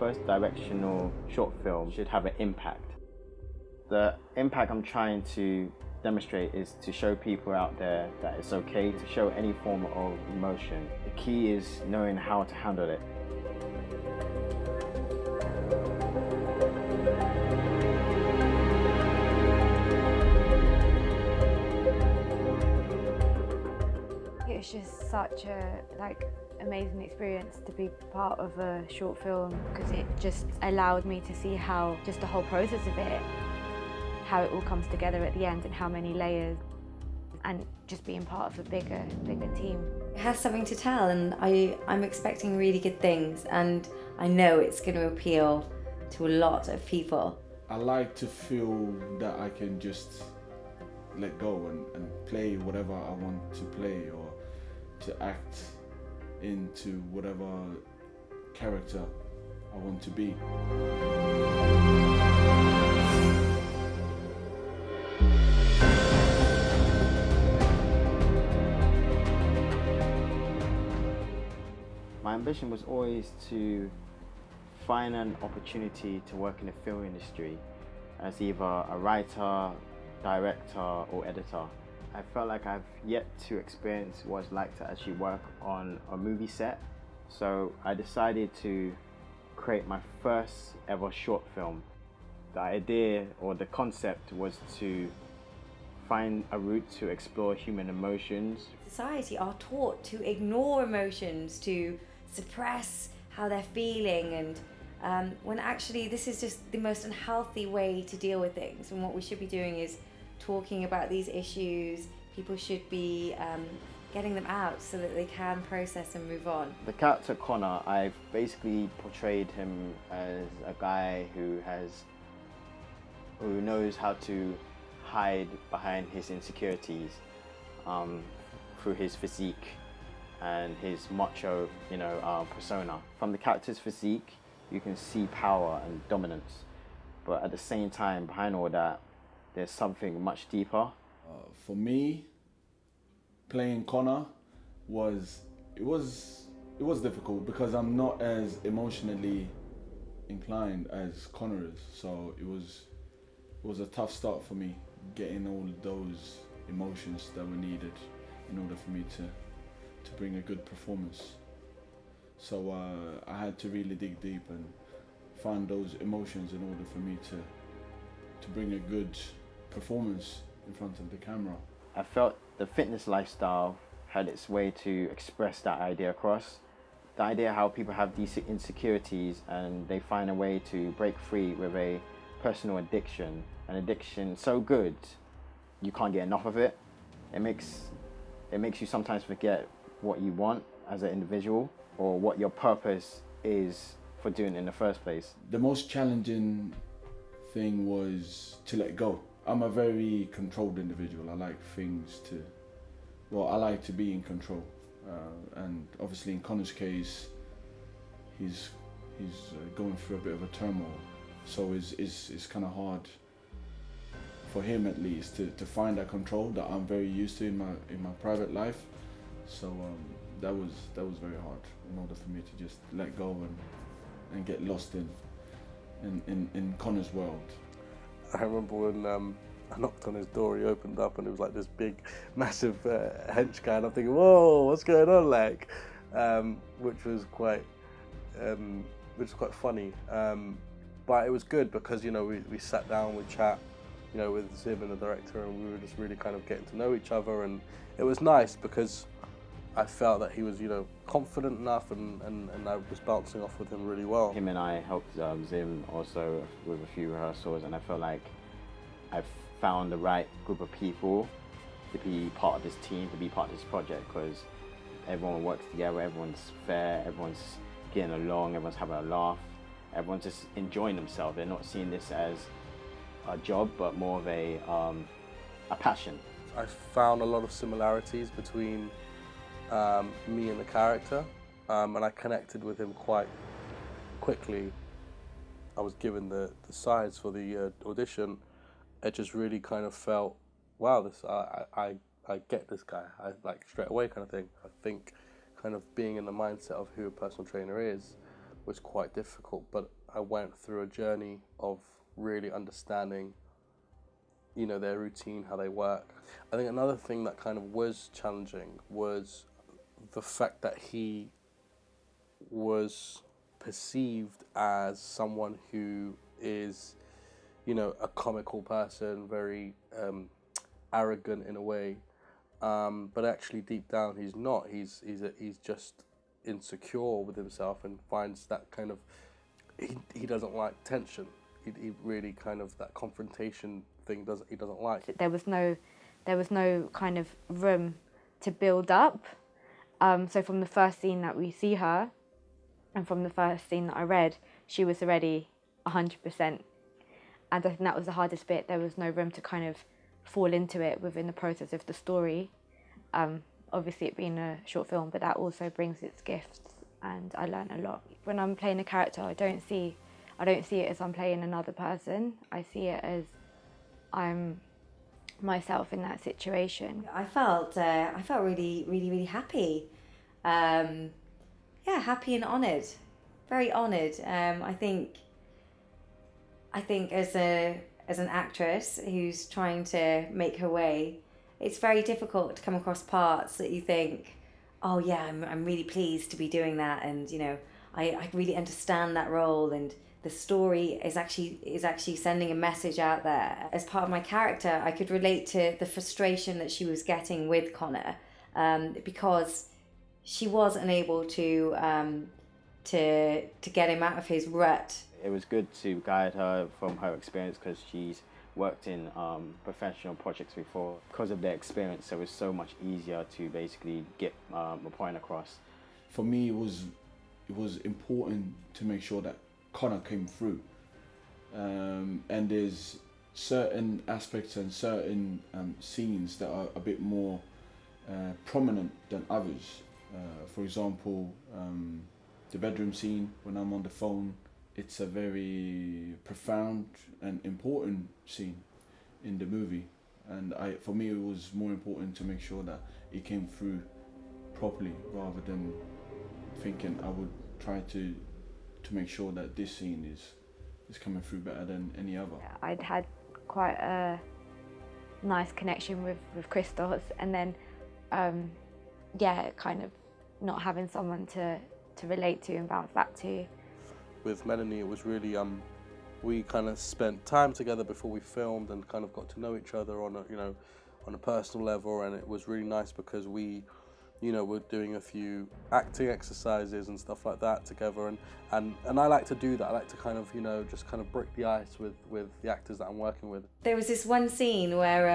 first directional short film should have an impact. The impact I'm trying to demonstrate is to show people out there that it's okay to show any form of emotion. The key is knowing how to handle it. It's just such a amazing experience to be part of a short film, because it just allowed me to see how just the whole process of it, how it all comes together at the end and how many layers, and just being part of a bigger team. It has something to tell, and I'm expecting really good things, and I know it's going to appeal to a lot of people. I like to feel that I can just let go and play whatever I want to play, or to act into whatever character I want to be. My ambition was always to find an opportunity to work in the film industry as either a writer, director or editor. I felt like I've yet to experience what it's like to actually work on a movie set. So I decided to create my first ever short film. The idea or the concept was to find a route to explore human emotions. Society are taught to ignore emotions, to suppress how they're feeling, and when actually this is just the most unhealthy way to deal with things. And what we should be doing is talking about these issues. People should be getting them out so that they can process and move on. The character Connor, I've basically portrayed him as a guy who knows how to hide behind his insecurities through his physique and his macho, persona. From the character's physique, you can see power and dominance, but at the same time, behind all that, there's something much deeper. For me, playing Connor was difficult because I'm not as emotionally inclined as Connor is. So it was a tough start for me, getting all those emotions that were needed in order for me to bring a good performance. So I had to really dig deep and find those emotions in order for me to bring a good performance in front of the camera. I felt the fitness lifestyle had its way to express that idea across. The idea how people have these insecurities and they find a way to break free with a personal addiction. An addiction so good, you can't get enough of it. It makes you sometimes forget what you want as an individual or what your purpose is for doing it in the first place. The most challenging thing was to let go. I'm a very controlled individual. I like I like to be in control. And obviously in Connor's case, he's going through a bit of a turmoil. So it's kind of hard for him, at least, to find that control that I'm very used to in my private life. So that was very hard in order for me to just let go and get lost in Connor's world. I remember when I knocked on his door, he opened up and it was like this big, massive hench guy, and I'm thinking, whoa, what's going on, which was quite funny. But it was good because, we sat down, we chat, with Zim and the director, and we were just really kind of getting to know each other, and it was nice because I felt that he was, confident enough, and I was bouncing off with him really well. Him and I helped Zim also with a few rehearsals, and I feel like I've found the right group of people to be part of this team, to be part of this project, because everyone works together, everyone's fair, everyone's getting along, everyone's having a laugh, everyone's just enjoying themselves. They're not seeing this as a job, but more of a passion. I found a lot of similarities between me and the character, and I connected with him quite quickly. I was given the sides for the audition. It just really kind of felt, wow, this I get this guy. I like straight away kind of thing. I think kind of being in the mindset of who a personal trainer is was quite difficult, but I went through a journey of really understanding, you know, their routine, how they work. I think another thing that kind of was challenging was the fact that he was perceived as someone who is, you know, a comical person, very arrogant in a way, but actually deep down he's not. He's just insecure with himself and finds that kind of he doesn't like tension. He really kind of that confrontation thing he doesn't like. There was no kind of room to build up. So from the first scene that we see her, and from the first scene that I read, she was already 100%. And I think that was the hardest bit. There was no room to kind of fall into it within the process of the story. Obviously it being a short film, but that also brings its gifts, and I learned a lot. When I'm playing a character, I don't see it as I'm playing another person. I see it as I'm myself in that situation. I felt really, really, really happy. Happy and honoured, very honoured. I think as an actress who's trying to make her way, it's very difficult to come across parts that you think, oh yeah, I'm really pleased to be doing that, and you know, I really understand that role, and the story is actually sending a message out there. As part of my character, I could relate to the frustration that she was getting with Connor, because she was unable to get him out of his rut. It was good to guide her from her experience, because she's worked in professional projects before. Because of their experience, it was so much easier to basically get a point across. For me, it was important to make sure that Connor came through, and there's certain aspects and certain scenes that are a bit more prominent than others. For example, the bedroom scene when I'm on the phone, it's a very profound and important scene in the movie, and for me it was more important to make sure that it came through properly, rather than thinking I would try to make sure that this scene is coming through better than any other. I'd had quite a nice connection with Christos, and then kind of not having someone to relate to and bounce back to. With Melanie, it was really we kind of spent time together before we filmed and kind of got to know each other on a personal level, and it was really nice because we, you know, we're doing a few acting exercises and stuff like that together, and I like to do that. I like to kind of, you know, just kind of break the ice with the actors that I'm working with. There was this one scene where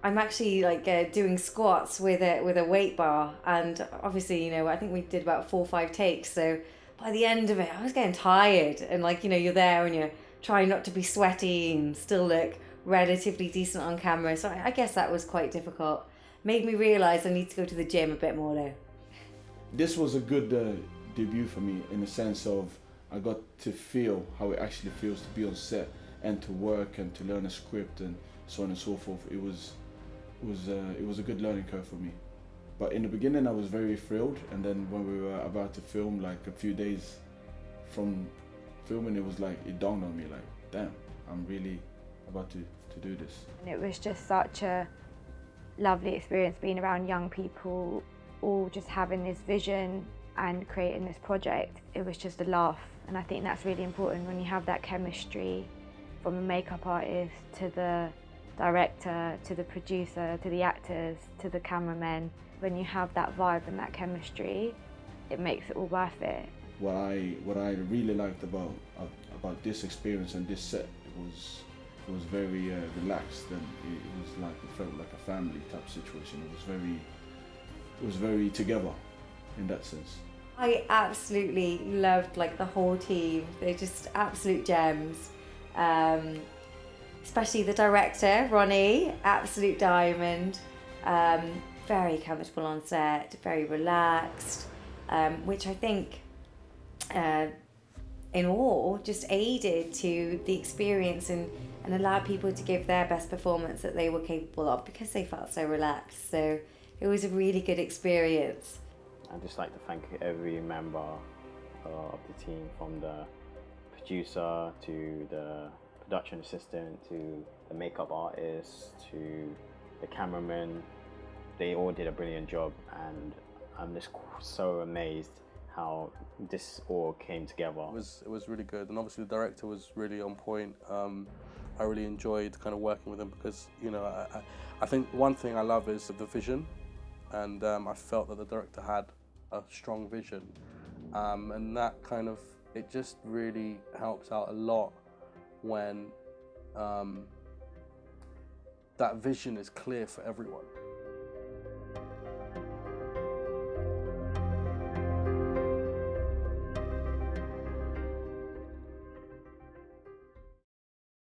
I'm actually like doing squats with a weight bar, and obviously, you know, I think we did about 4 or 5 takes, so by the end of it I was getting tired, and like, you know, you're there and you're trying not to be sweaty and still look relatively decent on camera, so I guess that was quite difficult. Made me realise I need to go to the gym a bit more though. This was a good debut for me, in the sense of I got to feel how it actually feels to be on set and to work and to learn a script and so on and so forth. It was a good learning curve for me. But in the beginning I was very thrilled, and then when we were about to film, like a few days from filming, it was like, it dawned on me like, damn, I'm really about to do this. And it was just such a lovely experience being around young people, all just having this vision and creating this project. It was just a laugh, and I think that's really important when you have that chemistry, from the makeup artist to the director to the producer to the actors to the cameramen. When you have that vibe and that chemistry, it makes it all worth it. What I really liked about this experience and this set, it was very relaxed, and it felt like a family type situation. It was very together in that sense. I absolutely loved like the whole team. They're just absolute gems. Especially the director, Ronnie, absolute diamond. Very comfortable on set, very relaxed, which I think in all just aided to the experience and allowed people to give their best performance that they were capable of, because they felt so relaxed. So it was a really good experience. I'd just like to thank every member of the team, from the producer to the production assistant to the makeup artist to the cameraman. They all did a brilliant job, and I'm just so amazed how this all came together. It was really good, and obviously the director was really on point. I really enjoyed kind of working with him because, you know, I think one thing I love is the vision, and I felt that the director had a strong vision, and that kind of, it just really helps out a lot when that vision is clear for everyone.